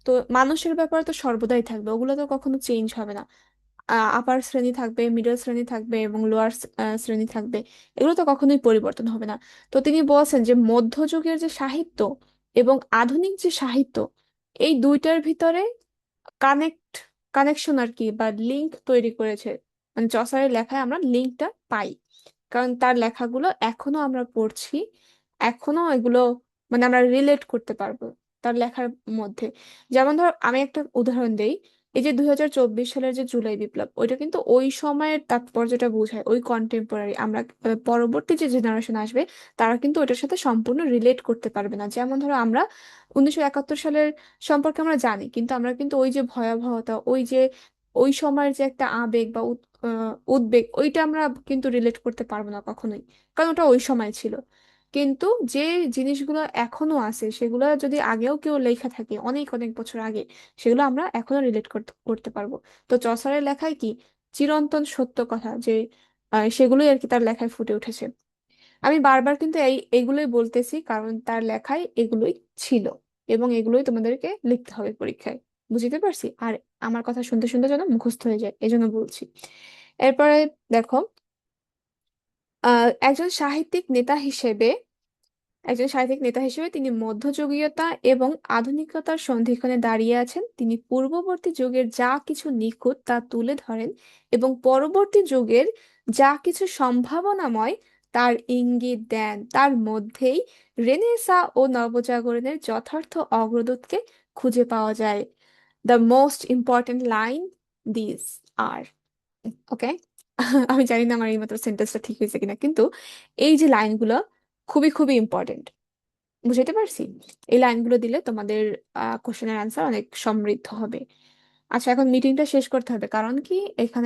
তো মানুষের ব্যাপারে তো সর্বদাই থাকবে, ওগুলো তো কখনো চেঞ্জ হবে না। আপার শ্রেণী থাকবে, মিডল শ্রেণী থাকবে এবং লোয়ার শ্রেণী থাকবে, এগুলো তো কখনোই পরিবর্তন হবে না। তো তিনি বলছেন যে মধ্যযুগের যে সাহিত্য এবং আধুনিক যে সাহিত্য, এই দুইটার ভিতরে কানেক্ট কানেকশন আর কি, বা লিংক তৈরি করেছে। মানে চসারের লেখায় আমরা লিংকটা পাই, কারণ তার লেখাগুলো এখনো আমরা পড়ছি, এখনো এগুলো মানে আমরা রিলেট করতে পারবো তার লেখার মধ্যে। যেমন ধর, আমি একটা উদাহরণ দেই। এই যে 2024 সালের যে জুলাই বিপ্লব, ওইটা কিন্তু ওই সময়ের তাৎপর্যটা বোঝায়, ওই কন্টেম্পোরারি। আমরা পরবর্তী যে জেনারেশন আসবে, তারা কিন্তু ওইটার সাথে সম্পূর্ণ রিলেট করতে পারবে না। যেমন ধরো, আমরা 1971 সালের সম্পর্কে আমরা জানি, কিন্তু আমরা কিন্তু ওই যে ভয়াবহতা, ওই যে ওই সময়ের যে একটা আবেগ বা উদ্বেগ, ওইটা আমরা কিন্তু রিলেট করতে পারবো না কখনোই, কারণ ওটা ওই সময় ছিল। কিন্তু যে জিনিসগুলো এখনো আছে, সেগুলো যদি আগেও কেউ লেখা থাকে অনেক অনেক বছর আগে, সেগুলো আমরা এখনো রিলেট করতে করতে পারবো। তো চসারের লেখায় কি চিরন্তন সত্য কথা, যে সেগুলোই আর কি তার লেখায় ফুটে উঠেছে। আমি বারবার কিন্তু এইগুলোই বলতেছি, কারণ তার লেখায় এগুলোই ছিল এবং এগুলোই তোমাদেরকে লিখতে হবে পরীক্ষায়। বুঝতে পারছি? আর আমার কথা শুনতে শুনতে যেন মুখস্থ হয়ে যায়, এজন্য বলছি। এরপরে দেখো, একজন সাহিত্যিক নেতা হিসেবে তিনি মধ্যযুগীয়তা এবং আধুনিকতার সন্ধিক্ষণে দাঁড়িয়ে আছেন। তিনি পূর্ববর্তী যুগের যা কিছু নিখুঁত তা তুলে ধরেন এবং পরবর্তী যুগের যা কিছু সম্ভাবনাময় তার ইঙ্গিত দেন। তার মধ্যেই রেনেসাঁ ও নবজাগরণের যথার্থ অগ্রদূতকে খুঁজে পাওয়া যায়। The most important line this আর, ওকে। আমি জানি না আমার এই মাত্র সেন্টেন্সটা ঠিক হয়েছে কিনা, কিন্তু এই যে লাইনগুলো খুবই খুবই ইম্পর্টেন্ট। বুঝাইতে পারছি? এই লাইনগুলো দিলে তোমাদের কোশ্চেনের অ্যান্সার অনেক সমৃদ্ধ হবে। আচ্ছা, এখন মিটিংটা শেষ করতে হবে, কারণ কি এখানে